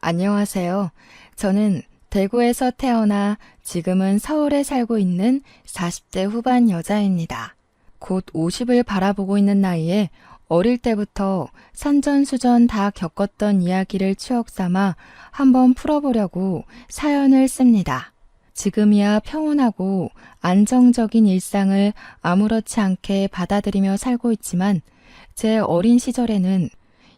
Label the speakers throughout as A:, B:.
A: 안녕하세요. 저는 대구에서 태어나 지금은 서울에 살고 있는 40대 후반 여자입니다. 곧 50을 바라보고 있는 나이에 어릴 때부터 산전수전 다 겪었던 이야기를 추억 삼아 한번 풀어보려고 사연을 씁니다. 지금이야 평온하고 안정적인 일상을 아무렇지 않게 받아들이며 살고 있지만 제 어린 시절에는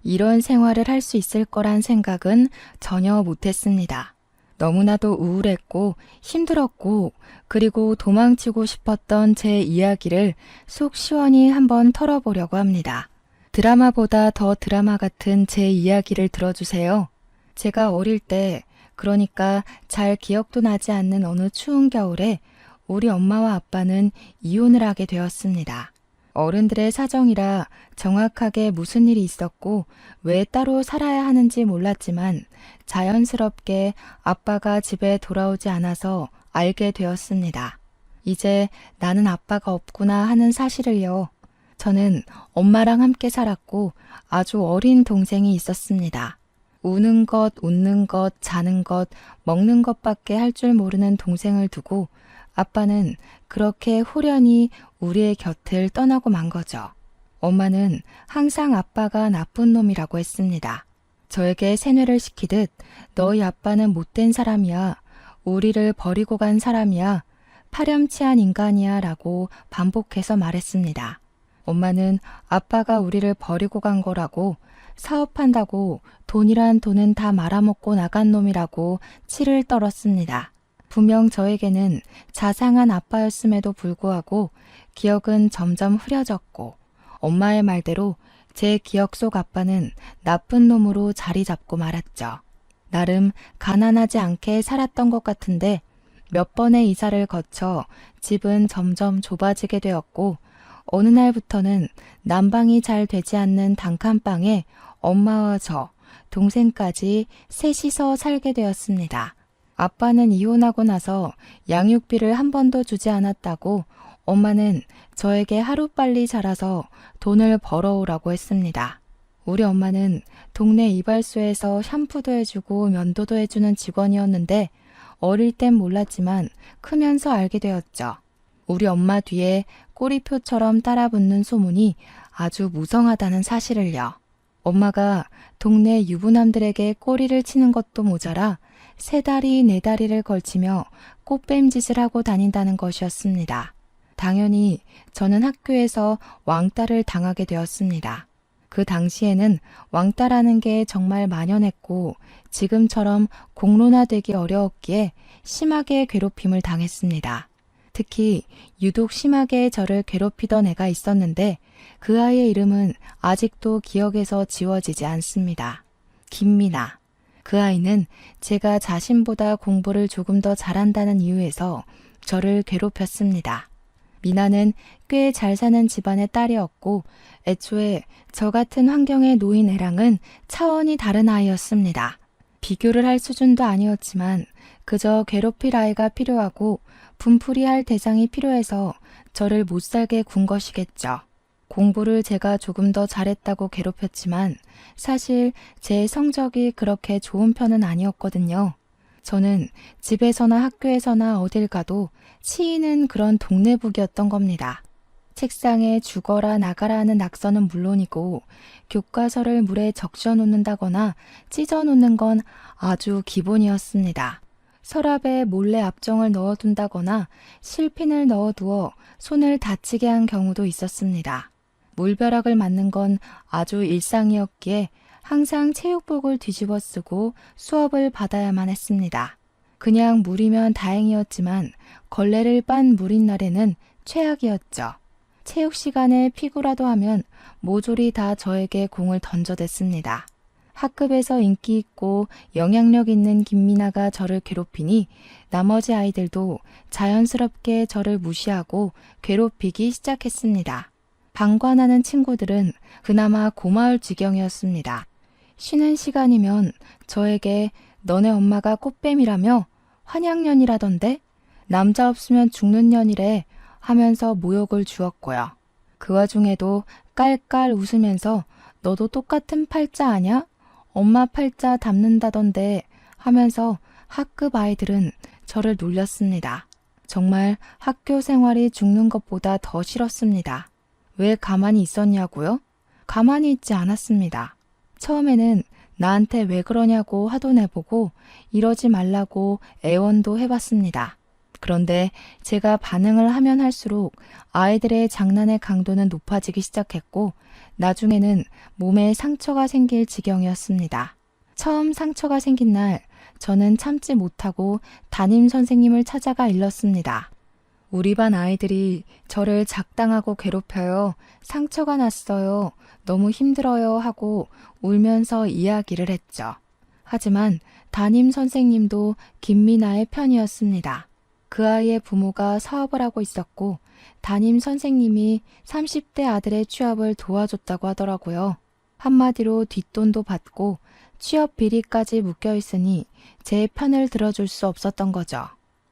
A: 이런 생활을 할 수 있을 거란 생각은 전혀 못했습니다. 너무나도 우울했고 힘들었고 그리고 도망치고 싶었던 제 이야기를 속 시원히 한번 털어보려고 합니다. 드라마보다 더 드라마 같은 제 이야기를 들어주세요. 제가 어릴 때, 그러니까 잘 기억도 나지 않는 어느 추운 겨울에 우리 엄마와 아빠는 이혼을 하게 되었습니다. 어른들의 사정이라 정확하게 무슨 일이 있었고 왜 따로 살아야 하는지 몰랐지만 자연스럽게 아빠가 집에 돌아오지 않아서 알게 되었습니다. 이제 나는 아빠가 없구나 하는 사실을요. 저는 엄마랑 함께 살았고 아주 어린 동생이 있었습니다. 우는 것, 웃는 것, 자는 것, 먹는 것밖에 할 줄 모르는 동생을 두고 아빠는 그렇게 호련히 우리의 곁을 떠나고 만 거죠. 엄마는 항상 아빠가 나쁜 놈이라고 했습니다. 저에게 세뇌를 시키듯 너희 아빠는 못된 사람이야. 우리를 버리고 간 사람이야. 파렴치한 인간이야 라고 반복해서 말했습니다. 엄마는 아빠가 우리를 버리고 간 거라고 사업한다고 돈이란 돈은 다 말아먹고 나간 놈이라고 치를 떨었습니다. 분명 저에게는 자상한 아빠였음에도 불구하고 기억은 점점 흐려졌고 엄마의 말대로 제 기억 속 아빠는 나쁜 놈으로 자리 잡고 말았죠. 나름 가난하지 않게 살았던 것 같은데 몇 번의 이사를 거쳐 집은 점점 좁아지게 되었고 어느 날부터는 난방이 잘 되지 않는 단칸방에 엄마와 저, 동생까지 셋이서 살게 되었습니다. 아빠는 이혼하고 나서 양육비를 한 번도 주지 않았다고 엄마는 저에게 하루빨리 자라서 돈을 벌어오라고 했습니다. 우리 엄마는 동네 이발소에서 샴푸도 해주고 면도도 해주는 직원이었는데 어릴 땐 몰랐지만 크면서 알게 되었죠. 우리 엄마 뒤에 꼬리표처럼 따라붙는 소문이 아주 무성하다는 사실을요. 엄마가 동네 유부남들에게 꼬리를 치는 것도 모자라 3다리, 4다리를 걸치며 꽃뱀짓을 하고 다닌다는 것이었습니다. 당연히 저는 학교에서 왕따를 당하게 되었습니다. 그 당시에는 왕따라는 게 정말 만연했고 지금처럼 공론화되기 어려웠기에 심하게 괴롭힘을 당했습니다. 특히 유독 심하게 저를 괴롭히던 애가 있었는데 그 아이의 이름은 아직도 기억에서 지워지지 않습니다. 김미나. 그 아이는 제가 자신보다 공부를 조금 더 잘한다는 이유에서 저를 괴롭혔습니다. 미나는 꽤 잘 사는 집안의 딸이었고 애초에 저 같은 환경에 놓인 애랑은 차원이 다른 아이였습니다. 비교를 할 수준도 아니었지만 그저 괴롭힐 아이가 필요하고 분풀이할 대상이 필요해서 저를 못살게 군 것이겠죠. 공부를 제가 조금 더 잘했다고 괴롭혔지만 사실 제 성적이 그렇게 좋은 편은 아니었거든요. 저는 집에서나 학교에서나 어딜 가도 치이는 그런 동네북이었던 겁니다. 책상에 죽어라 나가라 하는 낙서는 물론이고 교과서를 물에 적셔 놓는다거나 찢어 놓는 건 아주 기본이었습니다. 서랍에 몰래 압정을 넣어둔다거나 실핀을 넣어두어 손을 다치게 한 경우도 있었습니다. 물벼락을 맞는 건 아주 일상이었기에 항상 체육복을 뒤집어 쓰고 수업을 받아야만 했습니다. 그냥 물이면 다행이었지만 걸레를 빤 물인 날에는 최악이었죠. 체육 시간에 피구라도 하면 모조리 다 저에게 공을 던져댔습니다. 학급에서 인기 있고 영향력 있는 김미나가 저를 괴롭히니 나머지 아이들도 자연스럽게 저를 무시하고 괴롭히기 시작했습니다. 방관하는 친구들은 그나마 고마울 지경이었습니다. 쉬는 시간이면 저에게 너네 엄마가 꽃뱀이라며 환양년이라던데 남자 없으면 죽는 년이래 하면서 모욕을 주었고요. 그 와중에도 깔깔 웃으면서 너도 똑같은 팔자 아냐? 엄마 팔자 담는다던데 하면서 학급 아이들은 저를 놀렸습니다. 정말 학교 생활이 죽는 것보다 더 싫었습니다. 왜 가만히 있었냐고요? 가만히 있지 않았습니다. 처음에는 나한테 왜 그러냐고 화도 내보고 이러지 말라고 애원도 해봤습니다. 그런데 제가 반응을 하면 할수록 아이들의 장난의 강도는 높아지기 시작했고 나중에는 몸에 상처가 생길 지경이었습니다. 처음 상처가 생긴 날 저는 참지 못하고 담임 선생님을 찾아가 일렀습니다. 우리 반 아이들이 저를 작당하고 괴롭혀요. 상처가 났어요. 너무 힘들어요 하고 울면서 이야기를 했죠. 하지만 담임 선생님도 김미나의 편이었습니다. 그 아이의 부모가 사업을 하고 있었고 담임 선생님이 30대 아들의 취업을 도와줬다고 하더라고요. 한마디로 뒷돈도 받고 취업 비리까지 묶여 있으니 제 편을 들어줄 수 없었던 거죠.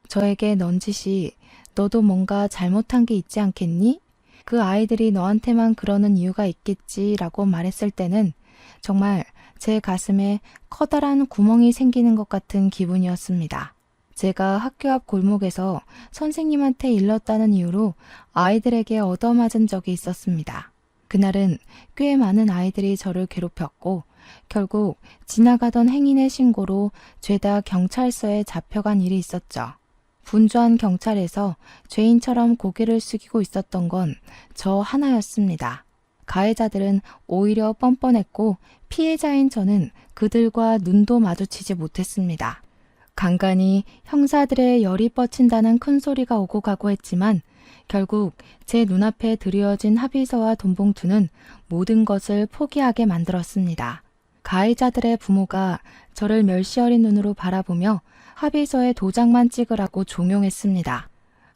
A: 저에게 넌지시 너도 뭔가 잘못한 게 있지 않겠니? 그 아이들이 너한테만 그러는 이유가 있겠지라고 말했을 때는 정말 제 가슴에 커다란 구멍이 생기는 것 같은 기분이었습니다. 제가 학교 앞 골목에서 선생님한테 일렀다는 이유로 아이들에게 얻어맞은 적이 있었습니다. 그날은 꽤 많은 아이들이 저를 괴롭혔고 결국 지나가던 행인의 신고로 죄다 경찰서에 잡혀간 일이 있었죠. 분주한 경찰에서 죄인처럼 고개를 숙이고 있었던 건 저 하나였습니다. 가해자들은 오히려 뻔뻔했고 피해자인 저는 그들과 눈도 마주치지 못했습니다. 간간히 형사들의 열이 뻗친다는 큰 소리가 오고 가고 했지만 결국 제 눈앞에 드리워진 합의서와 돈봉투는 모든 것을 포기하게 만들었습니다. 가해자들의 부모가 저를 멸시어린 눈으로 바라보며 합의서에 도장만 찍으라고 종용했습니다.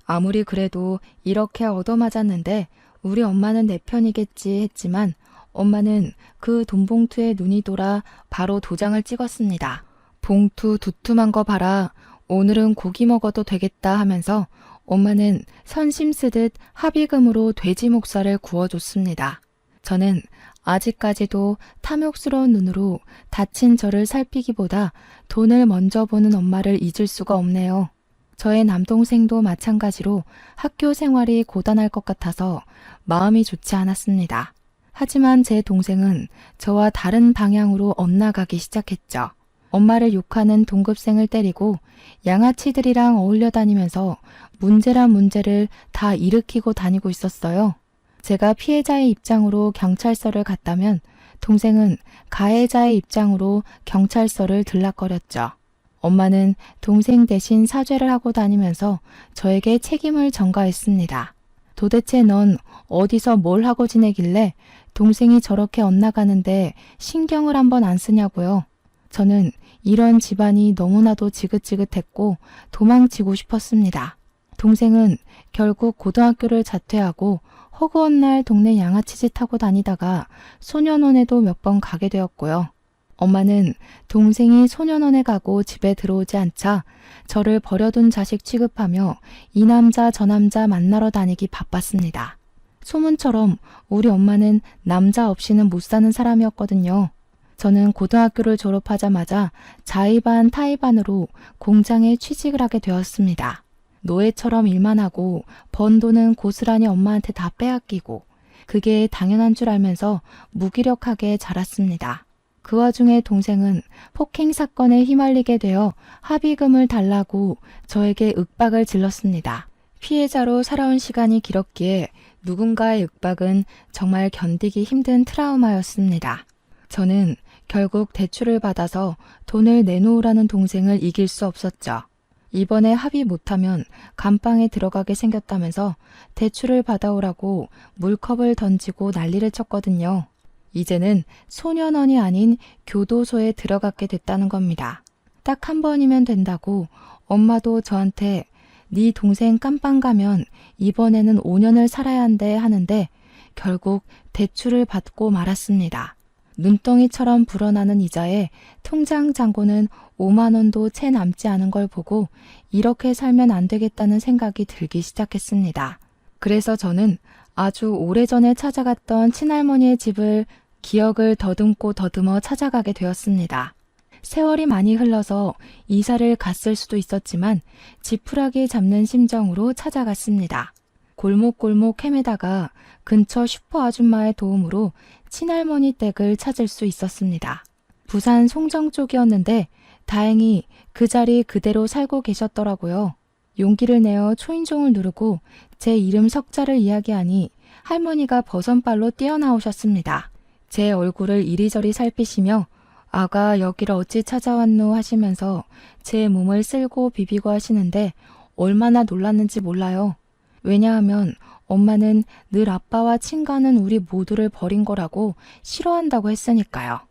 A: 아무리 그래도 이렇게 얻어맞았는데 우리 엄마는 내 편이겠지 했지만 엄마는 그 돈봉투에 눈이 돌아 바로 도장을 찍었습니다. 봉투 두툼한 거 봐라. 오늘은 고기 먹어도 되겠다 하면서 엄마는 선심 쓰듯 합의금으로 돼지 목살을 구워줬습니다. 저는 아직까지도 탐욕스러운 눈으로 다친 저를 살피기보다 돈을 먼저 보는 엄마를 잊을 수가 없네요. 저의 남동생도 마찬가지로 학교 생활이 고단할 것 같아서 마음이 좋지 않았습니다. 하지만 제 동생은 저와 다른 방향으로 엇나가기 시작했죠. 엄마를 욕하는 동급생을 때리고 양아치들이랑 어울려 다니면서 문제란 문제를 다 일으키고 다니고 있었어요. 제가 피해자의 입장으로 경찰서를 갔다면 동생은 가해자의 입장으로 경찰서를 들락거렸죠. 엄마는 동생 대신 사죄를 하고 다니면서 저에게 책임을 전가했습니다. 도대체 넌 어디서 뭘 하고 지내길래 동생이 저렇게 엇나가는데 신경을 한번 안 쓰냐고요. 저는 이런 집안이 너무나도 지긋지긋했고 도망치고 싶었습니다. 동생은 결국 고등학교를 자퇴하고 허구한 날 동네 양아치짓 하고 다니다가 소년원에도 몇 번 가게 되었고요. 엄마는 동생이 소년원에 가고 집에 들어오지 않자 저를 버려둔 자식 취급하며 이 남자 저 남자 만나러 다니기 바빴습니다. 소문처럼 우리 엄마는 남자 없이는 못 사는 사람이었거든요. 저는 고등학교를 졸업하자마자 자의반 타의반으로 공장에 취직을 하게 되었습니다. 노예처럼 일만 하고 번 돈은 고스란히 엄마한테 다 빼앗기고 그게 당연한 줄 알면서 무기력하게 자랐습니다. 그 와중에 동생은 폭행 사건에 휘말리게 되어 합의금을 달라고 저에게 윽박을 질렀습니다. 피해자로 살아온 시간이 길었기에 누군가의 윽박은 정말 견디기 힘든 트라우마였습니다. 저는 결국 대출을 받아서 돈을 내놓으라는 동생을 이길 수 없었죠. 이번에 합의 못하면 감방에 들어가게 생겼다면서 대출을 받아오라고 물컵을 던지고 난리를 쳤거든요. 이제는 소년원이 아닌 교도소에 들어가게 됐다는 겁니다. 딱 한 번이면 된다고 엄마도 저한테 네 동생 깜빵 가면 이번에는 5년을 살아야 한대 하는데 결국 대출을 받고 말았습니다. 눈덩이처럼 불어나는 이자에 통장 잔고는 5만 원도 채 남지 않은 걸 보고 이렇게 살면 안 되겠다는 생각이 들기 시작했습니다. 그래서 저는 아주 오래전에 찾아갔던 친할머니의 집을 기억을 더듬고 더듬어 찾아가게 되었습니다. 세월이 많이 흘러서 이사를 갔을 수도 있었지만 지푸라기 잡는 심정으로 찾아갔습니다. 골목골목 헤매다가 근처 슈퍼 아줌마의 도움으로 친할머니 댁을 찾을 수 있었습니다. 부산 송정 쪽이었는데 다행히 그 자리 그대로 살고 계셨더라고요. 용기를 내어 초인종을 누르고 제 이름 석자를 이야기하니 할머니가 버선발로 뛰어나오셨습니다. 제 얼굴을 이리저리 살피시며 아가 여기를 어찌 찾아왔노 하시면서 제 몸을 쓸고 비비고 하시는데 얼마나 놀랐는지 몰라요. 왜냐하면 엄마는 늘 아빠와 친가는 우리 모두를 버린 거라고 싫어한다고 했으니까요.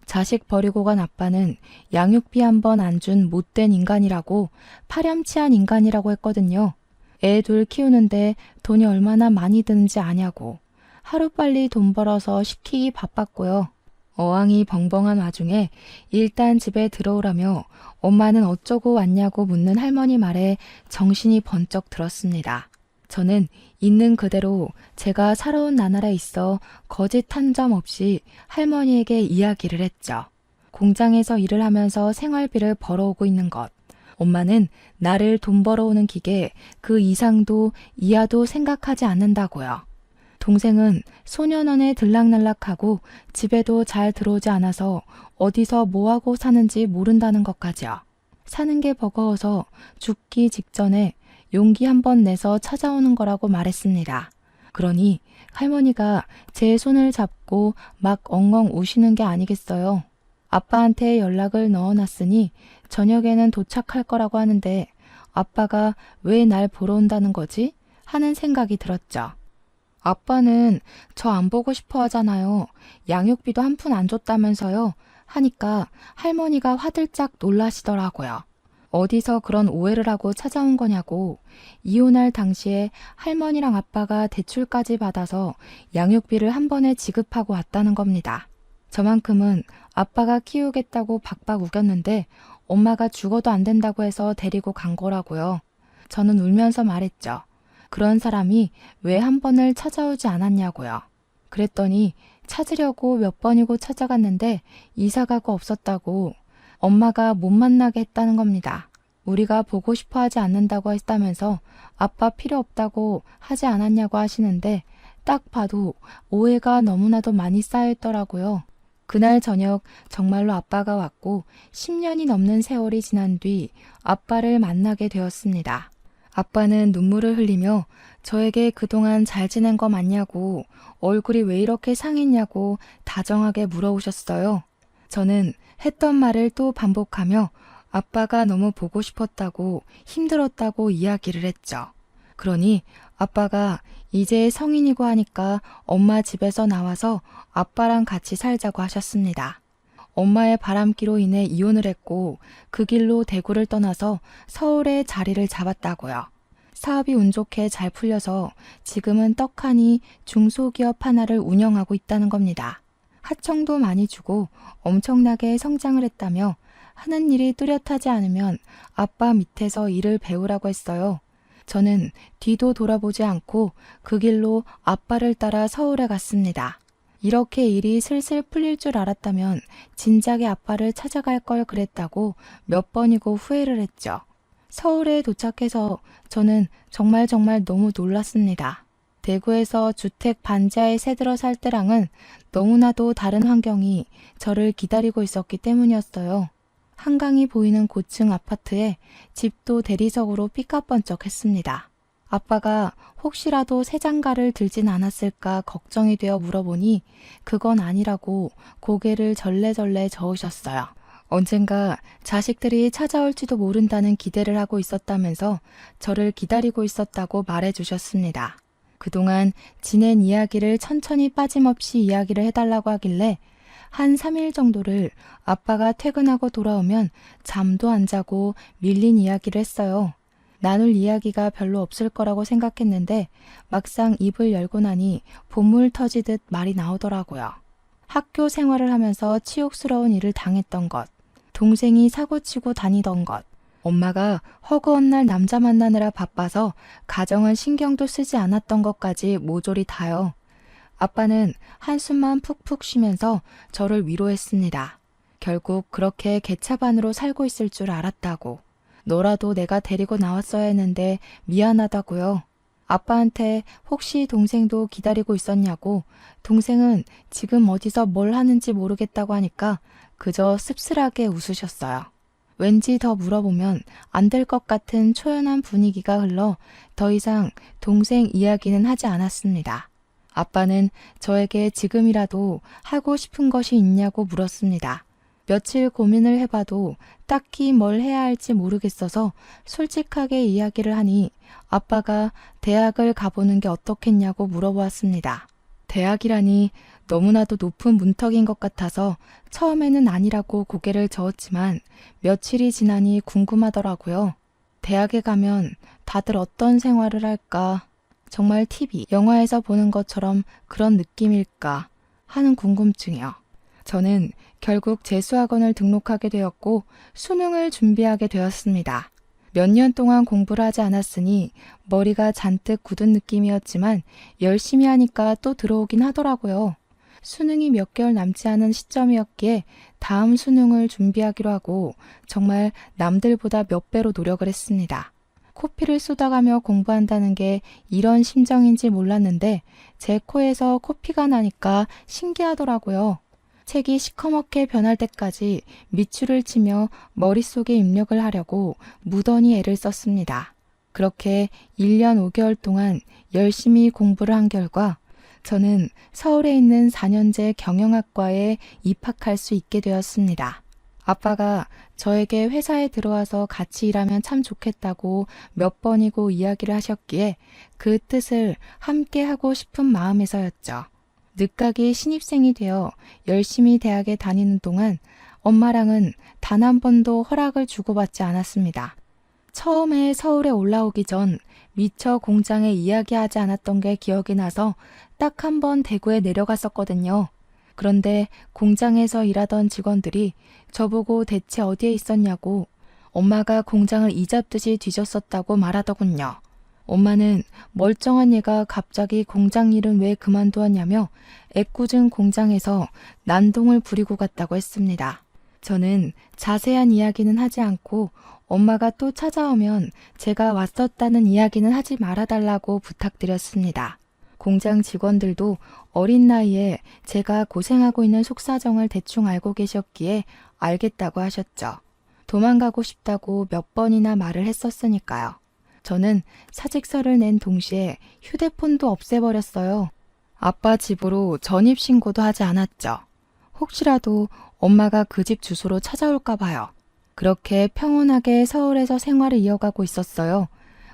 A: 자식 버리고 간 아빠는 양육비 한 번 안 준 못된 인간이라고 파렴치한 인간이라고 했거든요. 애 둘 키우는데 돈이 얼마나 많이 드는지 아냐고 하루빨리 돈 벌어서 시키기 바빴고요. 어항이 벙벙한 와중에 일단 집에 들어오라며 엄마는 어쩌고 왔냐고 묻는 할머니 말에 정신이 번쩍 들었습니다. 저는 있는 그대로 제가 살아온 나날에 있어 거짓 한 점 없이 할머니에게 이야기를 했죠. 공장에서 일을 하면서 생활비를 벌어오고 있는 것. 엄마는 나를 돈 벌어오는 기계 그 이상도 이하도 생각하지 않는다고요. 동생은 소년원에 들락날락하고 집에도 잘 들어오지 않아서 어디서 뭐하고 사는지 모른다는 것까지요. 사는 게 버거워서 죽기 직전에 용기 한번 내서 찾아오는 거라고 말했습니다. 그러니 할머니가 제 손을 잡고 막 엉엉 우시는 게 아니겠어요. 아빠한테 연락을 넣어놨으니 저녁에는 도착할 거라고 하는데 아빠가 왜 날 보러 온다는 거지? 하는 생각이 들었죠. 아빠는 저 안 보고 싶어 하잖아요. 양육비도 한 푼 안 줬다면서요. 하니까 할머니가 화들짝 놀라시더라고요. 어디서 그런 오해를 하고 찾아온 거냐고. 이혼할 당시에 할머니랑 아빠가 대출까지 받아서 양육비를 한 번에 지급하고 왔다는 겁니다. 저만큼은 아빠가 키우겠다고 박박 우겼는데 엄마가 죽어도 안 된다고 해서 데리고 간 거라고요. 저는 울면서 말했죠. 그런 사람이 왜 한 번을 찾아오지 않았냐고요. 그랬더니 찾으려고 몇 번이고 찾아갔는데 이사가고 없었다고 엄마가 못 만나게 했다는 겁니다. 우리가 보고 싶어 하지 않는다고 했다면서 아빠 필요 없다고 하지 않았냐고 하시는데 딱 봐도 오해가 너무나도 많이 쌓여있더라고요. 그날 저녁 정말로 아빠가 왔고 10년이 넘는 세월이 지난 뒤 아빠를 만나게 되었습니다. 아빠는 눈물을 흘리며 저에게 그동안 잘 지낸 거 맞냐고 얼굴이 왜 이렇게 상했냐고 다정하게 물어오셨어요. 저는 했던 말을 또 반복하며 아빠가 너무 보고 싶었다고 힘들었다고 이야기를 했죠. 그러니 아빠가 이제 성인이고 하니까 엄마 집에서 나와서 아빠랑 같이 살자고 하셨습니다. 엄마의 바람기로 인해 이혼을 했고 그 길로 대구를 떠나서 서울에 자리를 잡았다고요. 사업이 운 좋게 잘 풀려서 지금은 떡하니 중소기업 하나를 운영하고 있다는 겁니다. 하청도 많이 주고 엄청나게 성장을 했다며 하는 일이 뚜렷하지 않으면 아빠 밑에서 일을 배우라고 했어요. 저는 뒤도 돌아보지 않고 그 길로 아빠를 따라 서울에 갔습니다. 이렇게 일이 슬슬 풀릴 줄 알았다면 진작에 아빠를 찾아갈 걸 그랬다고 몇 번이고 후회를 했죠. 서울에 도착해서 저는 정말 너무 놀랐습니다. 대구에서 주택 반지하에 새들어 살 때랑은 너무나도 다른 환경이 저를 기다리고 있었기 때문이었어요. 한강이 보이는 고층 아파트에 집도 대리석으로 삐까뻔쩍했습니다. 아빠가 혹시라도 새 장가를 들진 않았을까 걱정이 되어 물어보니 그건 아니라고 고개를 절레절레 저으셨어요. 언젠가 자식들이 찾아올지도 모른다는 기대를 하고 있었다면서 저를 기다리고 있었다고 말해주셨습니다. 그동안 지낸 이야기를 천천히 빠짐없이 이야기를 해달라고 하길래 한 3일 정도를 아빠가 퇴근하고 돌아오면 잠도 안 자고 밀린 이야기를 했어요. 나눌 이야기가 별로 없을 거라고 생각했는데 막상 입을 열고 나니 본물 터지듯 말이 나오더라고요. 학교 생활을 하면서 치욕스러운 일을 당했던 것, 동생이 사고치고 다니던 것, 엄마가 허구한 날 남자 만나느라 바빠서 가정은 신경도 쓰지 않았던 것까지 모조리 다요. 아빠는 한숨만 푹푹 쉬면서 저를 위로했습니다. 결국 그렇게 개차반으로 살고 있을 줄 알았다고. 너라도 내가 데리고 나왔어야 했는데 미안하다고요. 아빠한테 혹시 동생도 기다리고 있었냐고, 동생은 지금 어디서 뭘 하는지 모르겠다고 하니까 그저 씁쓸하게 웃으셨어요. 왠지 더 물어보면 안 될 것 같은 초연한 분위기가 흘러 더 이상 동생 이야기는 하지 않았습니다. 아빠는 저에게 지금이라도 하고 싶은 것이 있냐고 물었습니다. 며칠 고민을 해봐도 딱히 뭘 해야 할지 모르겠어서 솔직하게 이야기를 하니 아빠가 대학을 가보는 게 어떻겠냐고 물어보았습니다. 대학이라니 너무나도 높은 문턱인 것 같아서 처음에는 아니라고 고개를 저었지만 며칠이 지나니 궁금하더라고요. 대학에 가면 다들 어떤 생활을 할까? 정말 TV, 영화에서 보는 것처럼 그런 느낌일까? 하는 궁금증이요. 저는 결국 재수학원을 등록하게 되었고 수능을 준비하게 되었습니다. 몇 년 동안 공부를 하지 않았으니 머리가 잔뜩 굳은 느낌이었지만 열심히 하니까 또 들어오긴 하더라고요. 수능이 몇 개월 남지 않은 시점이었기에 다음 수능을 준비하기로 하고 정말 남들보다 몇 배로 노력을 했습니다. 코피를 쏟아가며 공부한다는 게 이런 심정인지 몰랐는데 제 코에서 코피가 나니까 신기하더라고요. 책이 시커멓게 변할 때까지 밑줄을 치며 머릿속에 입력을 하려고 무던히 애를 썼습니다. 그렇게 1년 5개월 동안 열심히 공부를 한 결과 저는 서울에 있는 4년제 경영학과에 입학할 수 있게 되었습니다. 아빠가 저에게 회사에 들어와서 같이 일하면 참 좋겠다고 몇 번이고 이야기를 하셨기에 그 뜻을 함께 하고 싶은 마음에서였죠. 늦가기 신입생이 되어 열심히 대학에 다니는 동안 엄마랑은 단 한 번도 허락을 주고받지 않았습니다. 처음에 서울에 올라오기 전 미처 공장에 이야기하지 않았던 게 기억이 나서 딱 한 번 대구에 내려갔었거든요. 그런데 공장에서 일하던 직원들이 저보고 대체 어디에 있었냐고 엄마가 공장을 이잡듯이 뒤졌었다고 말하더군요. 엄마는 멀쩡한 얘가 갑자기 공장 일은 왜 그만두었냐며 애꿎은 공장에서 난동을 부리고 갔다고 했습니다. 저는 자세한 이야기는 하지 않고 엄마가 또 찾아오면 제가 왔었다는 이야기는 하지 말아달라고 부탁드렸습니다. 공장 직원들도 어린 나이에 제가 고생하고 있는 속사정을 대충 알고 계셨기에 알겠다고 하셨죠. 도망가고 싶다고 몇 번이나 말을 했었으니까요. 저는 사직서를 낸 동시에 휴대폰도 없애버렸어요. 아빠 집으로 전입신고도 하지 않았죠. 혹시라도 엄마가 그 집 주소로 찾아올까 봐요. 그렇게 평온하게 서울에서 생활을 이어가고 있었어요.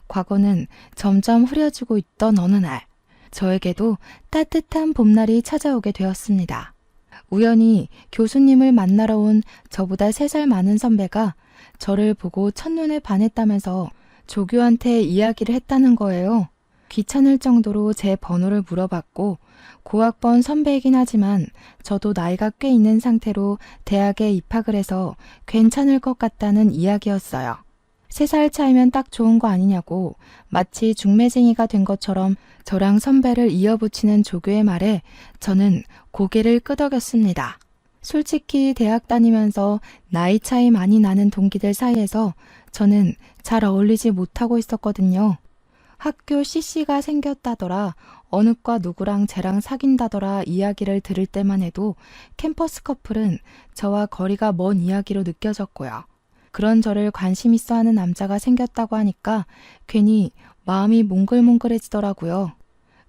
A: 과거는 점점 흐려지고 있던 어느 날, 저에게도 따뜻한 봄날이 찾아오게 되었습니다. 우연히 교수님을 만나러 온 저보다 3살 많은 선배가 저를 보고 첫눈에 반했다면서 조교한테 이야기를 했다는 거예요. 귀찮을 정도로 제 번호를 물어봤고 고학번 선배이긴 하지만 저도 나이가 꽤 있는 상태로 대학에 입학을 해서 괜찮을 것 같다는 이야기였어요. 3살 차이면 딱 좋은 거 아니냐고 마치 중매쟁이가 된 것처럼 저랑 선배를 이어붙이는 조교의 말에 저는 고개를 끄덕였습니다. 솔직히 대학 다니면서 나이 차이 많이 나는 동기들 사이에서 저는 잘 어울리지 못하고 있었거든요. 학교 CC가 생겼다더라, 어느 과 누구랑 쟤랑 사귄다더라 이야기를 들을 때만 해도 캠퍼스 커플은 저와 거리가 먼 이야기로 느껴졌고요. 그런 저를 관심 있어 하는 남자가 생겼다고 하니까 괜히 마음이 몽글몽글해지더라고요.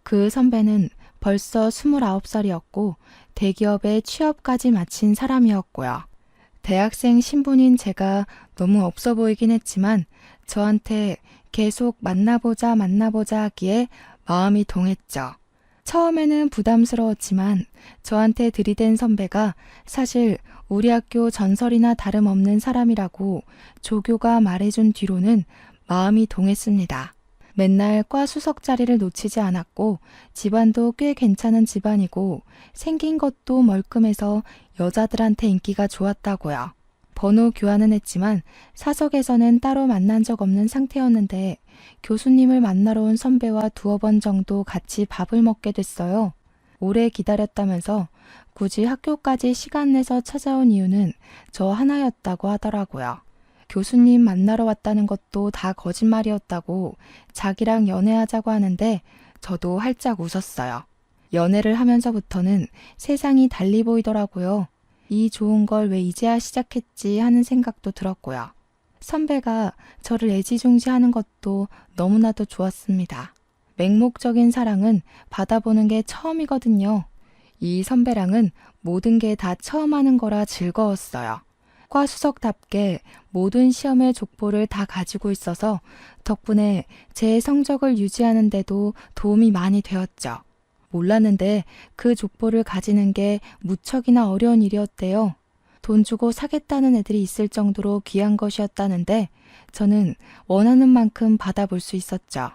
A: 그 선배는 벌써 29살이었고 대기업에 취업까지 마친 사람이었고요. 대학생 신분인 제가 너무 없어 보이긴 했지만 저한테 계속 만나보자 하기에 마음이 동했죠. 처음에는 부담스러웠지만 저한테 들이댄 선배가 사실 우리 학교 전설이나 다름없는 사람이라고 조교가 말해준 뒤로는 마음이 동했습니다. 맨날 과 수석 자리를 놓치지 않았고 집안도 꽤 괜찮은 집안이고 생긴 것도 멀끔해서 여자들한테 인기가 좋았다고요. 번호 교환은 했지만 사석에서는 따로 만난 적 없는 상태였는데 교수님을 만나러 온 선배와 2번 정도 같이 밥을 먹게 됐어요. 오래 기다렸다면서 굳이 학교까지 시간 내서 찾아온 이유는 저 하나였다고 하더라고요. 교수님 만나러 왔다는 것도 다 거짓말이었다고 자기랑 연애하자고 하는데 저도 활짝 웃었어요. 연애를 하면서부터는 세상이 달리 보이더라고요. 이 좋은 걸 왜 이제야 시작했지 하는 생각도 들었고요. 선배가 저를 애지중지하는 것도 너무나도 좋았습니다. 맹목적인 사랑은 받아보는 게 처음이거든요. 이 선배랑은 모든 게 다 처음 하는 거라 즐거웠어요. 과수석답게 모든 시험의 족보를 다 가지고 있어서 덕분에 제 성적을 유지하는 데도 도움이 많이 되었죠. 몰랐는데 그 족보를 가지는 게 무척이나 어려운 일이었대요. 돈 주고 사겠다는 애들이 있을 정도로 귀한 것이었다는데 저는 원하는 만큼 받아볼 수 있었죠.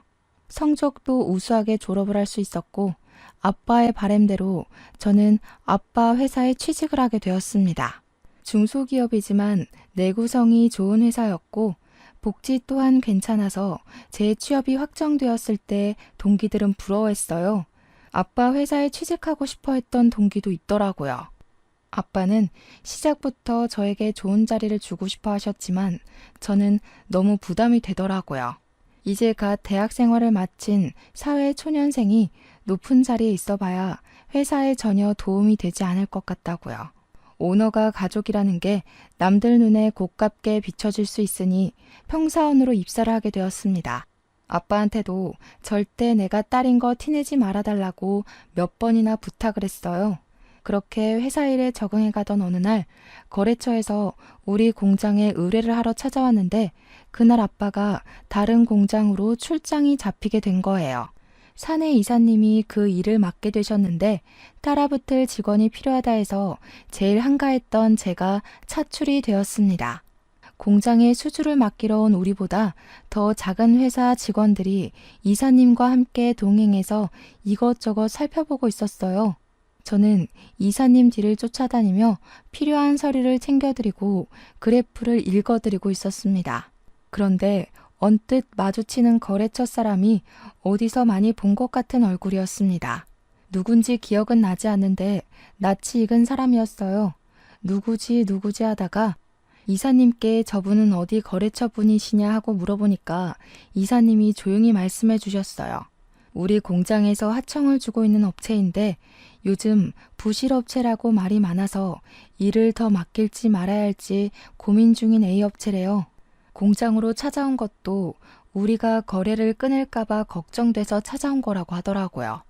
A: 성적도 우수하게 졸업을 할 수 있었고 아빠의 바람대로 저는 아빠 회사에 취직을 하게 되었습니다. 중소기업이지만 내구성이 좋은 회사였고 복지 또한 괜찮아서 제 취업이 확정되었을 때 동기들은 부러워했어요. 아빠 회사에 취직하고 싶어 했던 동기도 있더라고요. 아빠는 시작부터 저에게 좋은 자리를 주고 싶어 하셨지만 저는 너무 부담이 되더라고요. 이제 갓 대학 생활을 마친 사회 초년생이 높은 자리에 있어 봐야 회사에 전혀 도움이 되지 않을 것 같다고요. 오너가 가족이라는 게 남들 눈에 고깝게 비춰질 수 있으니 평사원으로 입사를 하게 되었습니다. 아빠한테도 절대 내가 딸인 거 티내지 말아달라고 몇 번이나 부탁을 했어요. 그렇게 회사 일에 적응해 가던 어느 날 거래처에서 우리 공장에 의뢰를 하러 찾아왔는데 그날 아빠가 다른 공장으로 출장이 잡히게 된 거예요. 사내 이사님이 그 일을 맡게 되셨는데 따라붙을 직원이 필요하다 해서 제일 한가했던 제가 차출이 되었습니다. 공장에 수주를 맡기러 온 우리보다 더 작은 회사 직원들이 이사님과 함께 동행해서 이것저것 살펴보고 있었어요. 저는 이사님 뒤를 쫓아다니며 필요한 서류를 챙겨드리고 그래프를 읽어드리고 있었습니다. 그런데 언뜻 마주치는 거래처 사람이 어디서 많이 본 것 같은 얼굴이었습니다. 누군지 기억은 나지 않는데 낯이 익은 사람이었어요. 누구지 하다가 이사님께 저분은 어디 거래처 분이시냐 하고 물어보니까 이사님이 조용히 말씀해 주셨어요. 우리 공장에서 하청을 주고 있는 업체인데 요즘 부실업체라고 말이 많아서 일을 더 맡길지 말아야 할지 고민 중인 A업체래요. 공장으로 찾아온 것도 우리가 거래를 끊을까봐 걱정돼서 찾아온 거라고 하더라고요.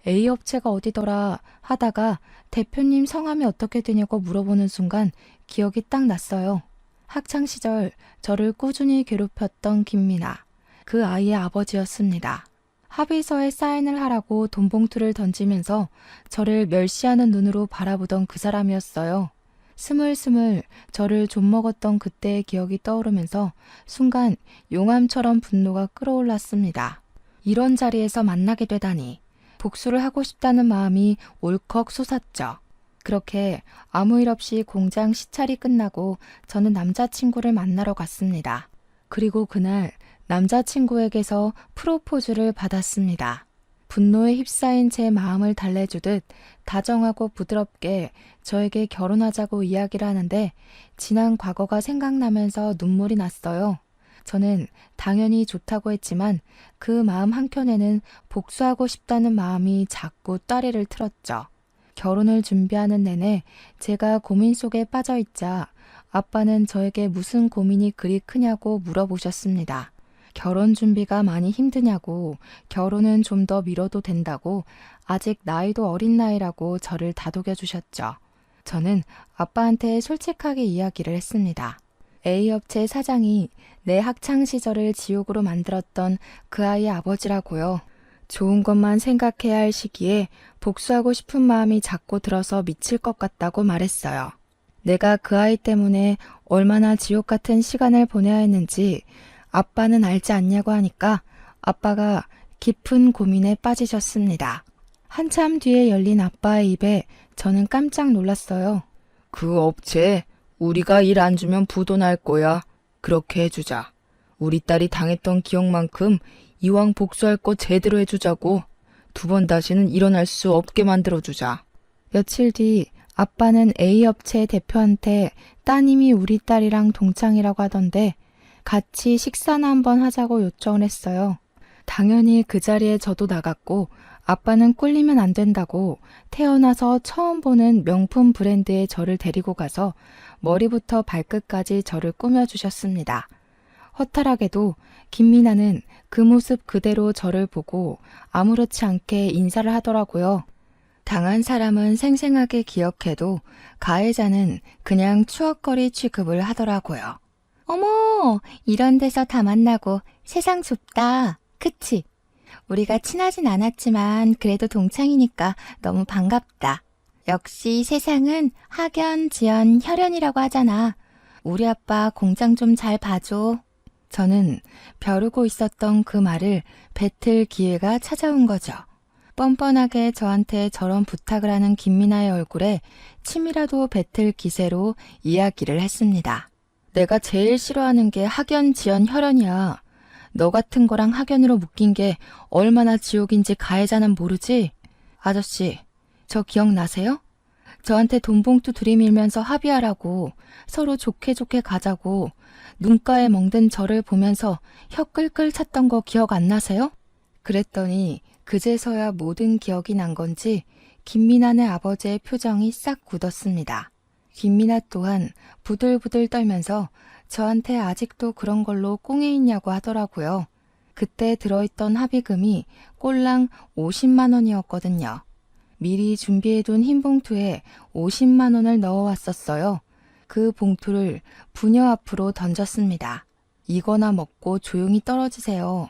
A: A업체가 어디더라 하다가 대표님 성함이 어떻게 되냐고 물어보는 순간 기억이 딱 났어요. 학창시절 저를 꾸준히 괴롭혔던 김미나, 그 아이의 아버지였습니다. 합의서에 사인을 하라고 돈봉투를 던지면서 저를 멸시하는 눈으로 바라보던 그 사람이었어요. 스물스물 저를 좀먹었던 그때의 기억이 떠오르면서 순간 용암처럼 분노가 끌어올랐습니다. 이런 자리에서 만나게 되다니 복수를 하고 싶다는 마음이 울컥 솟았죠. 그렇게 아무 일 없이 공장 시찰이 끝나고 저는 남자친구를 만나러 갔습니다. 그리고 그날 남자친구에게서 프로포즈를 받았습니다. 분노에 휩싸인 제 마음을 달래주듯 다정하고 부드럽게 저에게 결혼하자고 이야기를 하는데 지난 과거가 생각나면서 눈물이 났어요. 저는 당연히 좋다고 했지만 그 마음 한켠에는 복수하고 싶다는 마음이 자꾸 따리를 틀었죠. 결혼을 준비하는 내내 제가 고민 속에 빠져있자 아빠는 저에게 무슨 고민이 그리 크냐고 물어보셨습니다. 결혼 준비가 많이 힘드냐고, 결혼은 좀 더 미뤄도 된다고, 아직 나이도 어린 나이라고 저를 다독여 주셨죠. 저는 아빠한테 솔직하게 이야기를 했습니다. A업체 사장이 내 학창 시절을 지옥으로 만들었던 그 아이의 아버지라고요. 좋은 것만 생각해야 할 시기에 복수하고 싶은 마음이 자꾸 들어서 미칠 것 같다고 말했어요. 내가 그 아이 때문에 얼마나 지옥 같은 시간을 보내야 했는지 아빠는 알지 않냐고 하니까 아빠가 깊은 고민에 빠지셨습니다. 한참 뒤에 열린 아빠의 입에 저는 깜짝 놀랐어요.
B: 그 업체 우리가 일 안 주면 부도날 거야. 그렇게 해주자. 우리 딸이 당했던 기억만큼 이왕 복수할 거 제대로 해주자고. 두 번 다시는 일어날 수 없게 만들어주자.
A: 며칠 뒤 아빠는 A업체 대표한테 따님이 우리 딸이랑 동창이라고 하던데 같이 식사나 한번 하자고 요청을 했어요. 당연히 그 자리에 저도 나갔고 아빠는 꼴리면 안 된다고 태어나서 처음 보는 명품 브랜드의 저를 데리고 가서 머리부터 발끝까지 저를 꾸며주셨습니다. 허탈하게도 김미나는 그 모습 그대로 저를 보고 아무렇지 않게 인사를 하더라고요. 당한 사람은 생생하게 기억해도 가해자는 그냥 추억거리 취급을 하더라고요. 어머, 이런 데서 다 만나고 세상 좁다. 그치? 우리가 친하진 않았지만 그래도 동창이니까 너무 반갑다. 역시 세상은 학연, 지연, 혈연이라고 하잖아. 우리 아빠 공장 좀 잘 봐줘. 저는 벼르고 있었던 그 말을 뱉을 기회가 찾아온 거죠. 뻔뻔하게 저한테 저런 부탁을 하는 김미나의 얼굴에 침이라도 뱉을 기세로 이야기를 했습니다. 내가 제일 싫어하는 게 학연, 지연, 혈연이야. 너 같은 거랑 학연으로 묶인 게 얼마나 지옥인지 가해자는 모르지? 아저씨, 저 기억나세요? 저한테 돈 봉투 들이밀면서 합의하라고 서로 좋게 좋게 가자고 눈가에 멍든 저를 보면서 혀 끌끌 찼던 거 기억 안 나세요? 그랬더니 그제서야 모든 기억이 난 건지 김미나네 아버지의 표정이 싹 굳었습니다. 김미나 또한 부들부들 떨면서 저한테 아직도 그런 걸로 꽁에 있냐고 하더라고요. 그때 들어있던 합의금이 꼴랑 50만 원이었거든요. 미리 준비해둔 흰 봉투에 50만 원을 넣어왔었어요. 그 봉투를 부녀 앞으로 던졌습니다. 이거나 먹고 조용히 떨어지세요.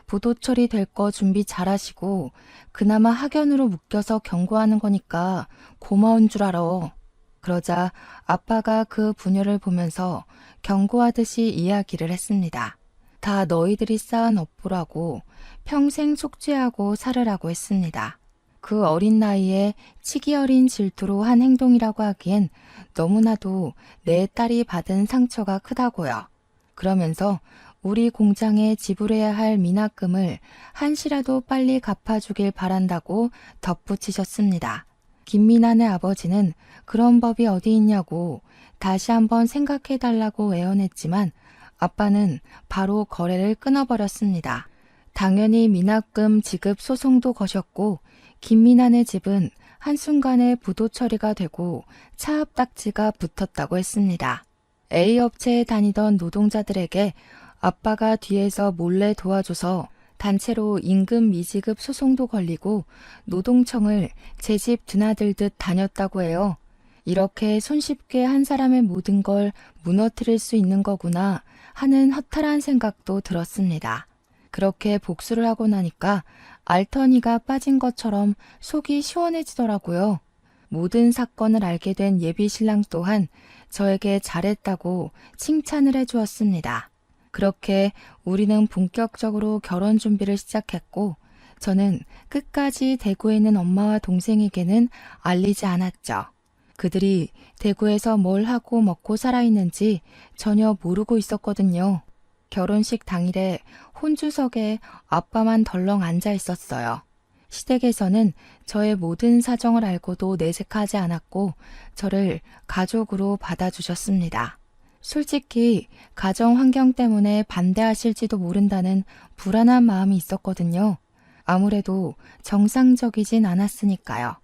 A: 부도 처리될 거 준비 잘하시고 그나마 학연으로 묶여서 경고하는 거니까 고마운 줄 알아. 그러자 아빠가 그 부녀를 보면서 경고하듯이 이야기를 했습니다. 다 너희들이 쌓은 업보라고 평생 속죄하고 살으라고 했습니다. 그 어린 나이에 치기 어린 질투로 한 행동이라고 하기엔 너무나도 내 딸이 받은 상처가 크다고요. 그러면서 우리 공장에 지불해야 할 미납금을 한시라도 빨리 갚아주길 바란다고 덧붙이셨습니다. 김미나네 아버지는 그런 법이 어디 있냐고 다시 한번 생각해달라고 애원했지만 아빠는 바로 거래를 끊어버렸습니다. 당연히 미납금 지급 소송도 거셨고 김미나네 집은 한순간에 부도 처리가 되고 차압 딱지가 붙었다고 했습니다. A업체에 다니던 노동자들에게 아빠가 뒤에서 몰래 도와줘서 단체로 임금 미지급 소송도 걸리고 노동청을 제 집 드나들듯 다녔다고 해요. 이렇게 손쉽게 한 사람의 모든 걸 무너뜨릴 수 있는 거구나 하는 허탈한 생각도 들었습니다. 그렇게 복수를 하고 나니까 알터니가 빠진 것처럼 속이 시원해지더라고요. 모든 사건을 알게 된 예비신랑 또한 저에게 잘했다고 칭찬을 해주었습니다. 그렇게 우리는 본격적으로 결혼 준비를 시작했고 저는 끝까지 대구에 있는 엄마와 동생에게는 알리지 않았죠. 그들이 대구에서 뭘 하고 먹고 살아있는지 전혀 모르고 있었거든요. 결혼식 당일에 혼주석에 아빠만 덜렁 앉아 있었어요. 시댁에서는 저의 모든 사정을 알고도 내색하지 않았고 저를 가족으로 받아주셨습니다. 솔직히 가정 환경 때문에 반대하실지도 모른다는 불안한 마음이 있었거든요. 아무래도 정상적이진 않았으니까요.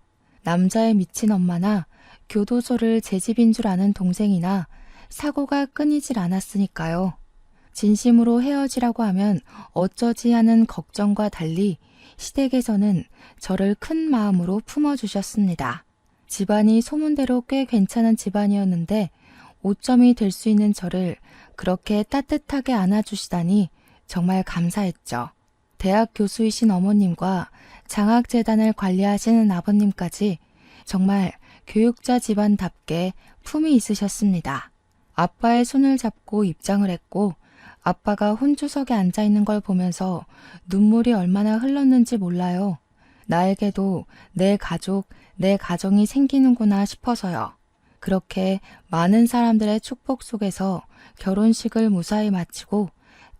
A: 남자에 미친 엄마나 교도소를 제 집인 줄 아는 동생이나 사고가 끊이질 않았으니까요. 진심으로 헤어지라고 하면 어쩌지 하는 걱정과 달리 시댁에서는 저를 큰 마음으로 품어주셨습니다. 집안이 소문대로 꽤 괜찮은 집안이었는데 오점이 될 수 있는 저를 그렇게 따뜻하게 안아주시다니 정말 감사했죠. 대학 교수이신 어머님과 장학재단을 관리하시는 아버님까지 정말 교육자 집안답게 품이 있으셨습니다. 아빠의 손을 잡고 입장을 했고 아빠가 혼주석에 앉아있는 걸 보면서 눈물이 얼마나 흘렀는지 몰라요. 나에게도 내 가족, 내 가정이 생기는구나 싶어서요. 그렇게 많은 사람들의 축복 속에서 결혼식을 무사히 마치고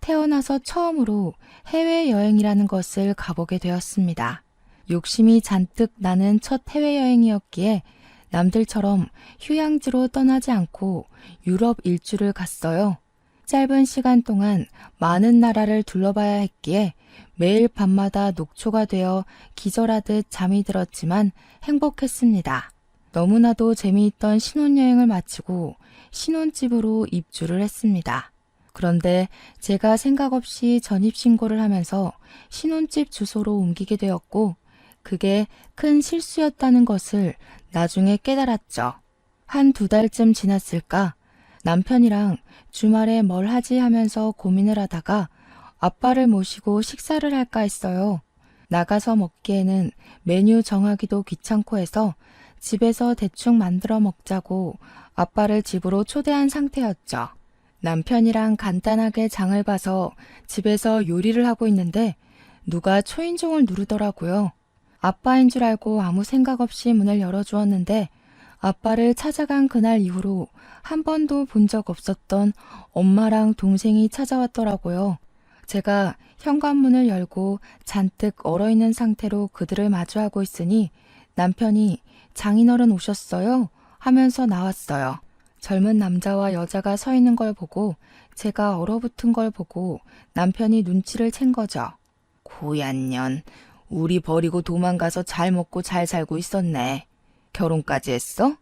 A: 태어나서 처음으로 해외여행이라는 것을 가보게 되었습니다. 욕심이 잔뜩 나는 첫 해외여행이었기에 남들처럼 휴양지로 떠나지 않고 유럽 일주를 갔어요. 짧은 시간 동안 많은 나라를 둘러봐야 했기에 매일 밤마다 녹초가 되어 기절하듯 잠이 들었지만 행복했습니다. 너무나도 재미있던 신혼여행을 마치고 신혼집으로 입주를 했습니다. 그런데 제가 생각 없이 전입신고를 하면서 신혼집 주소로 옮기게 되었고 그게 큰 실수였다는 것을 나중에 깨달았죠. 한 2달쯤 지났을까 남편이랑 주말에 뭘 하지 하면서 고민을 하다가 아빠를 모시고 식사를 할까 했어요. 나가서 먹기에는 메뉴 정하기도 귀찮고 해서 집에서 대충 만들어 먹자고 아빠를 집으로 초대한 상태였죠. 남편이랑 간단하게 장을 봐서 집에서 요리를 하고 있는데 누가 초인종을 누르더라고요. 아빠인 줄 알고 아무 생각 없이 문을 열어주었는데 아빠를 찾아간 그날 이후로 한 번도 본 적 없었던 엄마랑 동생이 찾아왔더라고요. 제가 현관문을 열고 잔뜩 얼어있는 상태로 그들을 마주하고 있으니 남편이 장인어른 오셨어요? 하면서 나왔어요. 젊은 남자와 여자가 서 있는 걸 보고 제가 얼어붙은 걸 보고 남편이 눈치를 챈 거죠. 고얀 년, 우리 버리고 도망가서 잘 먹고 잘 살고 있었네. 결혼까지 했어?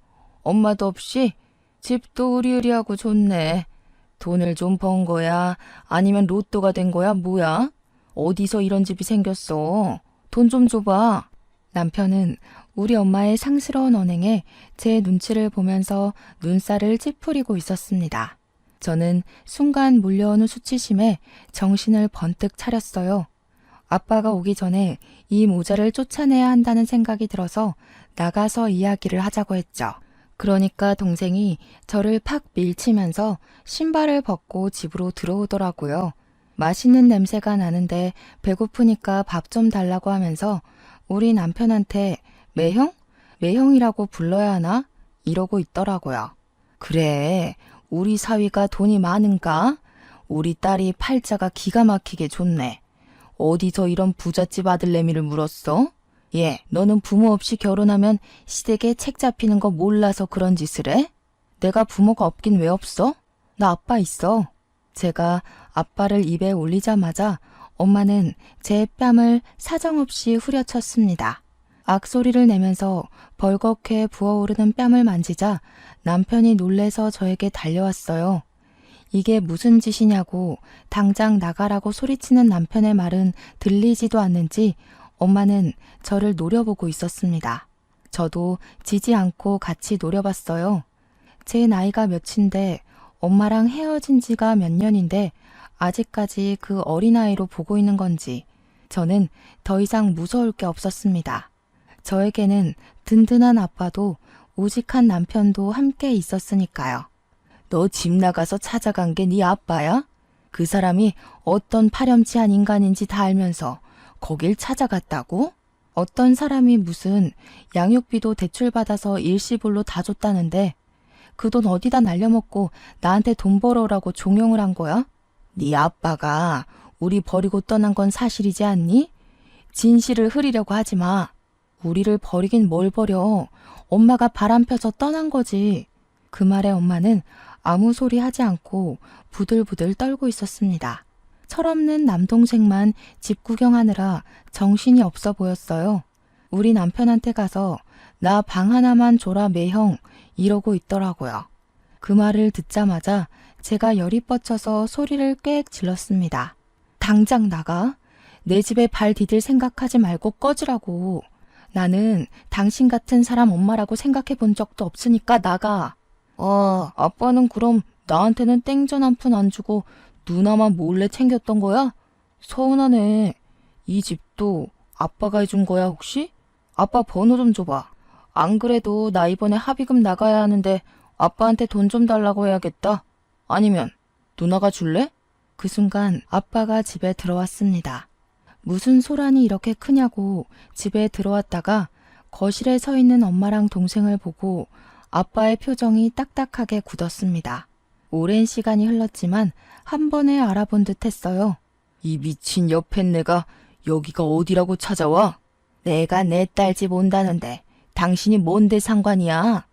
A: 엄마도 없이? 집도 으리으리하고 좋네. 돈을 좀 번 거야? 아니면 로또가 된 거야? 뭐야? 어디서 이런 집이 생겼어? 돈 좀 줘봐. 남편은 우리 엄마의 상스러운 언행에 제 눈치를 보면서 눈살을 찌푸리고 있었습니다. 저는 순간 몰려오는 수치심에 정신을 번뜩 차렸어요. 아빠가 오기 전에 이 모자를 쫓아내야 한다는 생각이 들어서 나가서 이야기를 하자고 했죠. 그러니까 동생이 저를 팍 밀치면서 신발을 벗고 집으로 들어오더라고요. 맛있는 냄새가 나는데 배고프니까 밥 좀 달라고 하면서 우리 남편한테 매형? 매형이라고 불러야 하나? 이러고 있더라고요. 그래, 우리 사위가 돈이 많은가? 우리 딸이 팔자가 기가 막히게 좋네. 어디서 이런 부잣집 아들내미를 물었어? 얘, 너는 부모 없이 결혼하면 시댁에 책 잡히는 거 몰라서 그런 짓을 해? 내가 부모가 없긴 왜 없어? 나 아빠 있어. 제가 아빠를 입에 올리자마자 엄마는 제 뺨을 사정없이 후려쳤습니다. 악소리를 내면서 벌겋게 부어오르는 뺨을 만지자 남편이 놀래서 저에게 달려왔어요. 이게 무슨 짓이냐고 당장 나가라고 소리치는 남편의 말은 들리지도 않는지 엄마는 저를 노려보고 있었습니다. 저도 지지 않고 같이 노려봤어요. 제 나이가 몇인데 엄마랑 헤어진 지가 몇 년인데 아직까지 그 어린아이로 보고 있는 건지 저는 더 이상 무서울 게 없었습니다. 저에게는 든든한 아빠도 우직한 남편도 함께 있었으니까요. 너 집 나가서 찾아간 게 네 아빠야? 그 사람이 어떤 파렴치한 인간인지 다 알면서 거길 찾아갔다고? 어떤 사람이 무슨 양육비도 대출받아서 일시불로 다 줬다는데 그 돈 어디다 날려먹고 나한테 돈 벌어오라고 종용을 한 거야? 네 아빠가 우리 버리고 떠난 건 사실이지 않니? 진실을 흐리려고 하지 마. 우리를 버리긴 뭘 버려. 엄마가 바람 펴서 떠난 거지. 그 말에 엄마는 아무 소리 하지 않고 부들부들 떨고 있었습니다. 철없는 남동생만 집 구경하느라 정신이 없어 보였어요. 우리 남편한테 가서 나 방 하나만 줘라 매형 이러고 있더라고요. 그 말을 듣자마자 제가 열이 뻗쳐서 소리를 꽥 질렀습니다. 당장 나가. 내 집에 발 디딜 생각하지 말고 꺼지라고. 나는 당신 같은 사람 엄마라고 생각해 본 적도 없으니까 나가. 아빠는 그럼 나한테는 땡전 한 푼 안 주고 누나만 몰래 챙겼던 거야? 서운하네. 이 집도 아빠가 해준 거야 혹시? 아빠 번호 좀 줘봐. 안 그래도 나 이번에 합의금 나가야 하는데 아빠한테 돈 좀 달라고 해야겠다. 아니면 누나가 줄래? 그 순간 아빠가 집에 들어왔습니다. 무슨 소란이 이렇게 크냐고 집에 들어왔다가 거실에 서 있는 엄마랑 동생을 보고 아빠의 표정이 딱딱하게 굳었습니다. 오랜 시간이 흘렀지만 한 번에 알아본 듯 했어요. 이 미친 옆에 내가 여기가 어디라고 찾아와? 내가 내 딸 집 온다는데 당신이 뭔데 상관이야?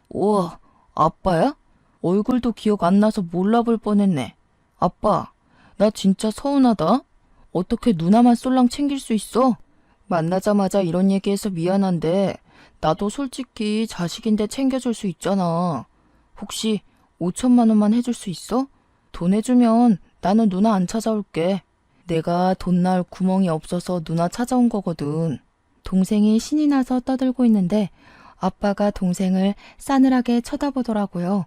A: 우와, 아빠야? 얼굴도 기억 안 나서 몰라볼 뻔했네. 아빠, 나 진짜 서운하다. 어떻게 누나만 쏠랑 챙길 수 있어? 만나자마자 이런 얘기해서 미안한데 나도 솔직히 자식인데 챙겨줄 수 있잖아. 혹시 5천만 원만 해줄 수 있어? 돈 해주면 나는 누나 안 찾아올게. 내가 돈 나올 구멍이 없어서 누나 찾아온 거거든. 동생이 신이 나서 떠들고 있는데 아빠가 동생을 싸늘하게 쳐다보더라고요.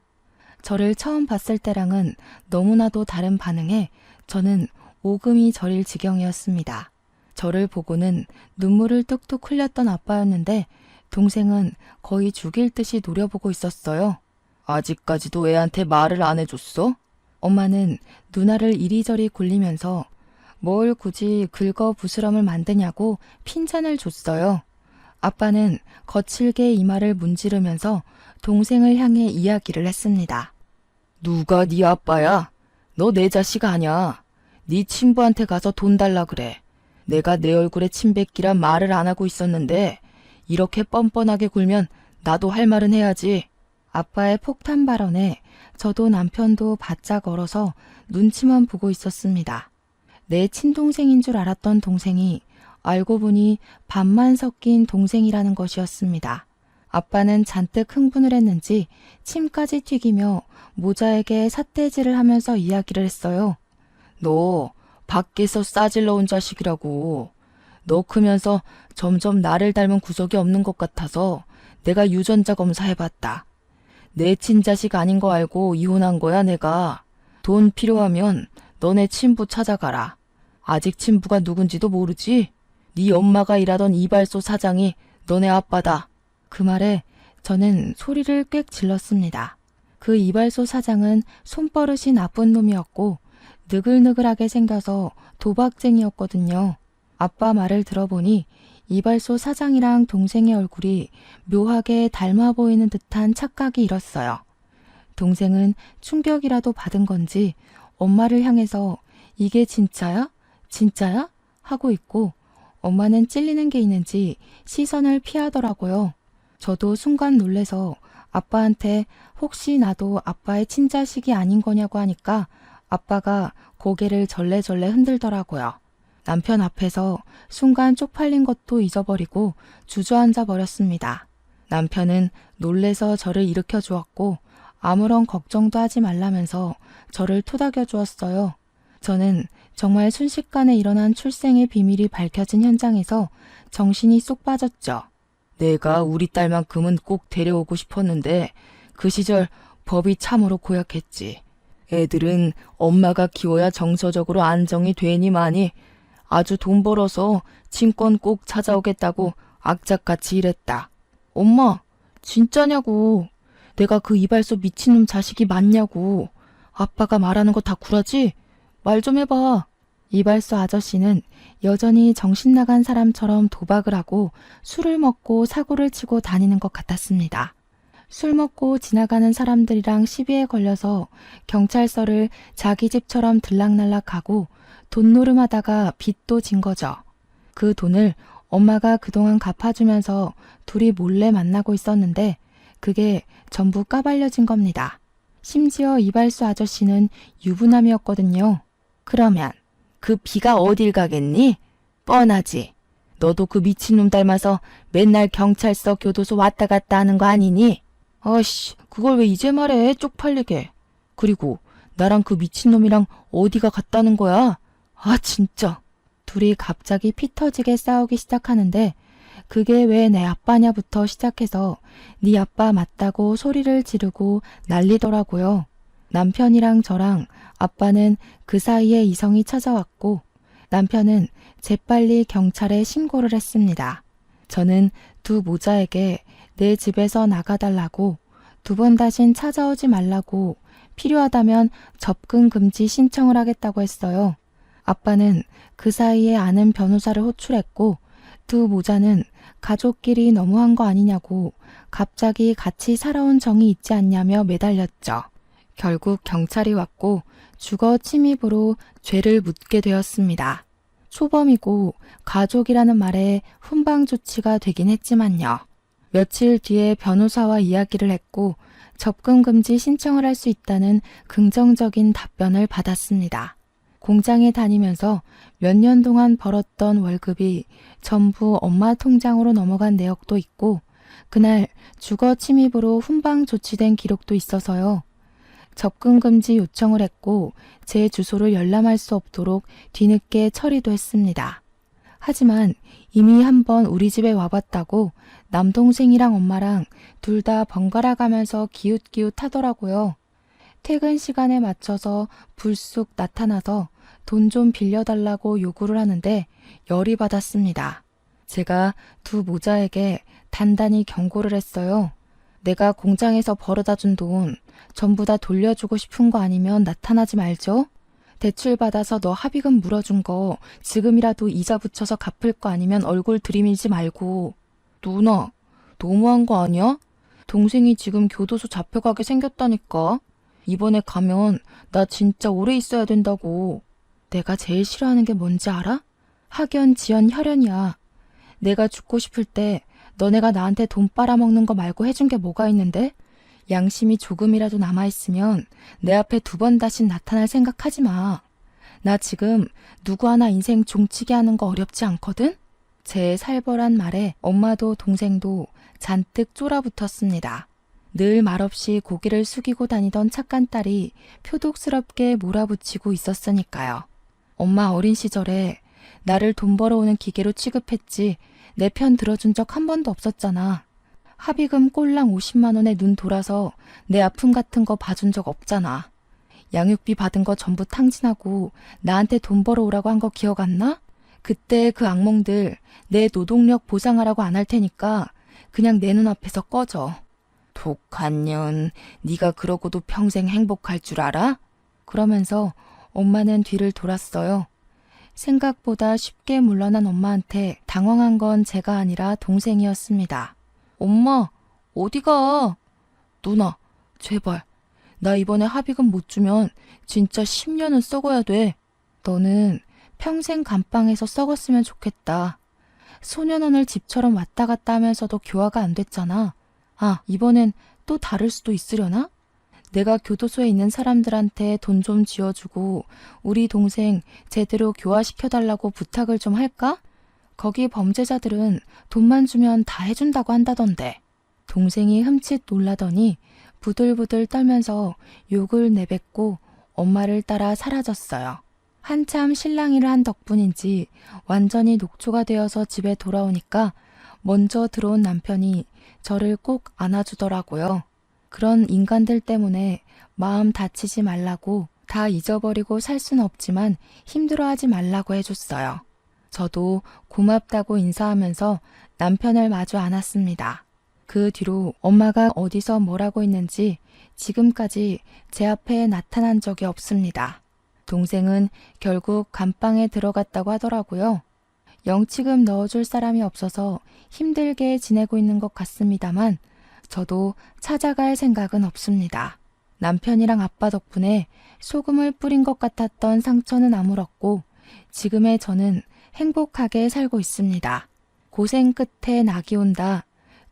A: 저를 처음 봤을 때랑은 너무나도 다른 반응에 저는 오금이 저릴 지경이었습니다. 저를 보고는 눈물을 뚝뚝 흘렸던 아빠였는데 동생은 거의 죽일 듯이 노려보고 있었어요. 아직까지도 애한테 말을 안 해줬어? 엄마는 누나를 이리저리 굴리면서 뭘 굳이 긁어 부스럼을 만드냐고 핀잔을 줬어요. 아빠는 거칠게 이마를 문지르면서 동생을 향해 이야기를 했습니다. 누가 네 아빠야? 너 내 자식 아냐? 네 친부한테 가서 돈 달라 그래. 내가 내 얼굴에 침 뱉기란 말을 안 하고 있었는데 이렇게 뻔뻔하게 굴면 나도 할 말은 해야지. 아빠의 폭탄 발언에 저도 남편도 바짝 얼어서 눈치만 보고 있었습니다. 내 친동생인 줄 알았던 동생이 알고 보니 반만 섞인 동생이라는 것이었습니다. 아빠는 잔뜩 흥분을 했는지 침까지 튀기며 모자에게 삿대질을 하면서 이야기를 했어요. 너 밖에서 싸질러 온 자식이라고. 너 크면서 점점 나를 닮은 구석이 없는 것 같아서 내가 유전자 검사해봤다. 내 친자식 아닌 거 알고 이혼한 거야 내가. 돈 필요하면 너네 친부 찾아가라. 아직 친부가 누군지도 모르지? 네 엄마가 일하던 이발소 사장이 너네 아빠다. 그 말에 저는 소리를 꽥 질렀습니다. 그 이발소 사장은 손버릇이 나쁜 놈이었고 느글느글하게 생겨서 도박쟁이였거든요. 아빠 말을 들어보니 이발소 사장이랑 동생의 얼굴이 묘하게 닮아 보이는 듯한 착각이 일었어요. 동생은 충격이라도 받은 건지 엄마를 향해서 이게 진짜야? 진짜야? 하고 있고 엄마는 찔리는 게 있는지 시선을 피하더라고요. 저도 순간 놀래서 아빠한테 혹시 나도 아빠의 친자식이 아닌 거냐고 하니까 아빠가 고개를 절레절레 흔들더라고요. 남편 앞에서 순간 쪽팔린 것도 잊어버리고 주저앉아 버렸습니다. 남편은 놀래서 저를 일으켜 주었고 아무런 걱정도 하지 말라면서 저를 토닥여 주었어요. 저는 정말 순식간에 일어난 출생의 비밀이 밝혀진 현장에서 정신이 쏙 빠졌죠. 내가 우리 딸만큼은 꼭 데려오고 싶었는데 그 시절 법이 참으로 고약했지. 애들은 엄마가 키워야 정서적으로 안정이 되니마니 아주 돈 벌어서 친권 꼭 찾아오겠다고 악착같이 일했다. 엄마, 진짜냐고. 내가 그 이발소 미친놈 자식이 맞냐고. 아빠가 말하는 거 다 구라지? 말 좀 해봐. 이발소 아저씨는 여전히 정신 나간 사람처럼 도박을 하고 술을 먹고 사고를 치고 다니는 것 같았습니다. 술 먹고 지나가는 사람들이랑 시비에 걸려서 경찰서를 자기 집처럼 들락날락하고 돈 노름하다가 빚도 진 거죠. 그 돈을 엄마가 그동안 갚아주면서 둘이 몰래 만나고 있었는데 그게 전부 까발려진 겁니다. 심지어 이발소 아저씨는 유부남이었거든요. 그러면 그 비가 어딜 가겠니? 뻔하지. 너도 그 미친놈 닮아서 맨날 경찰서 교도소 왔다 갔다 하는 거 아니니? 아씨, 그걸 왜 이제 말해, 쪽팔리게. 그리고 나랑 그 미친놈이랑 어디가 같다는 거야? 아, 진짜. 둘이 갑자기 피 터지게 싸우기 시작하는데 그게 왜 내 아빠냐부터 시작해서 네 아빠 맞다고 소리를 지르고 난리더라고요. 남편이랑 저랑 아빠는 그 사이에 이성이 찾아왔고 남편은 재빨리 경찰에 신고를 했습니다. 저는 두 모자에게 내 집에서 나가달라고 2번 다신 찾아오지 말라고 필요하다면 접근 금지 신청을 하겠다고 했어요. 아빠는 그 사이에 아는 변호사를 호출했고 두 모자는 가족끼리 너무한 거 아니냐고 갑자기 같이 살아온 정이 있지 않냐며 매달렸죠. 결국 경찰이 왔고 주거 침입으로 죄를 묻게 되었습니다. 초범이고 가족이라는 말에 훈방 조치가 되긴 했지만요. 며칠 뒤에 변호사와 이야기를 했고 접근 금지 신청을 할 수 있다는 긍정적인 답변을 받았습니다. 공장에 다니면서 몇 년 동안 벌었던 월급이 전부 엄마 통장으로 넘어간 내역도 있고 그날 주거 침입으로 훈방 조치된 기록도 있어서요. 접근 금지 요청을 했고 제 주소를 열람할 수 없도록 뒤늦게 처리도 했습니다. 하지만 이미 한번 우리 집에 와봤다고 남동생이랑 엄마랑 둘 다 번갈아 가면서 기웃기웃 하더라고요. 퇴근 시간에 맞춰서 불쑥 나타나서 돈 좀 빌려달라고 요구를 하는데 열이 받았습니다. 제가 두 모자에게 단단히 경고를 했어요. 내가 공장에서 벌어다 준 돈 전부 다 돌려주고 싶은 거 아니면 나타나지 말죠. 대출 받아서 너 합의금 물어준 거 지금이라도 이자 붙여서 갚을 거 아니면 얼굴 들이밀지 말고. 누나, 너무한 거 아니야? 동생이 지금 교도소 잡혀가게 생겼다니까. 이번에 가면 나 진짜 오래 있어야 된다고. 내가 제일 싫어하는 게 뭔지 알아? 학연, 지연, 혈연이야. 내가 죽고 싶을 때 너네가 나한테 돈 빨아먹는 거 말고 해준 게 뭐가 있는데? 양심이 조금이라도 남아있으면 내 앞에 두 번 다신 나타날 생각하지 마. 나 지금 누구 하나 인생 종치게 하는 거 어렵지 않거든? 제 살벌한 말에 엄마도 동생도 잔뜩 쫄아붙었습니다. 늘 말없이 고개를 숙이고 다니던 착한 딸이 표독스럽게 몰아붙이고 있었으니까요. 엄마 어린 시절에 나를 돈 벌어오는 기계로 취급했지 내 편 들어준 적 한 번도 없었잖아. 합의금 꼴랑 50만 원에 눈 돌아서 내 아픔 같은 거 봐준 적 없잖아. 양육비 받은 거 전부 탕진하고 나한테 돈 벌어오라고 한 거 기억 안 나? 그때 그 악몽들 내 노동력 보상하라고 안 할 테니까 그냥 내 눈앞에서 꺼져. 독한 년, 네가 그러고도 평생 행복할 줄 알아? 그러면서 엄마는 뒤를 돌았어요. 생각보다 쉽게 물러난 엄마한테 당황한 건 제가 아니라 동생이었습니다. 엄마, 어디가? 누나, 제발. 나 이번에 합의금 못 주면 진짜 10년은 썩어야 돼. 너는 평생 감방에서 썩었으면 좋겠다. 소년원을 집처럼 왔다 갔다 하면서도 교화가 안 됐잖아. 아, 이번엔 또 다를 수도 있으려나? 내가 교도소에 있는 사람들한테 돈 좀 쥐어주고 우리 동생 제대로 교화시켜달라고 부탁을 좀 할까? 거기 범죄자들은 돈만 주면 다 해준다고 한다던데. 동생이 흠칫 놀라더니 부들부들 떨면서 욕을 내뱉고 엄마를 따라 사라졌어요. 한참 실랑이를 한 덕분인지 완전히 녹초가 되어서 집에 돌아오니까 먼저 들어온 남편이 저를 꼭 안아주더라고요. 그런 인간들 때문에 마음 다치지 말라고 다 잊어버리고 살 순 없지만 힘들어하지 말라고 해줬어요. 저도 고맙다고 인사하면서 남편을 마주 안았습니다. 그 뒤로 엄마가 어디서 뭐라고 했는지 지금까지 제 앞에 나타난 적이 없습니다. 동생은 결국 감방에 들어갔다고 하더라고요. 영치금 넣어줄 사람이 없어서 힘들게 지내고 있는 것 같습니다만 저도 찾아갈 생각은 없습니다. 남편이랑 아빠 덕분에 소금을 뿌린 것 같았던 상처는 아물었고 지금의 저는 행복하게 살고 있습니다. 고생 끝에 낙이 온다.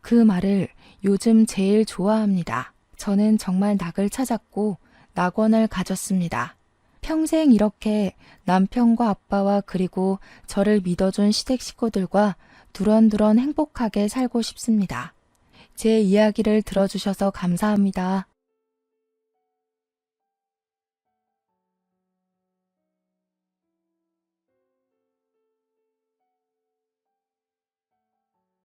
A: 그 말을 요즘 제일 좋아합니다. 저는 정말 낙을 찾았고 낙원을 가졌습니다. 평생 이렇게 남편과 아빠와 그리고 저를 믿어준 시댁 식구들과 두런두런 행복하게 살고 싶습니다. 제 이야기를 들어주셔서 감사합니다.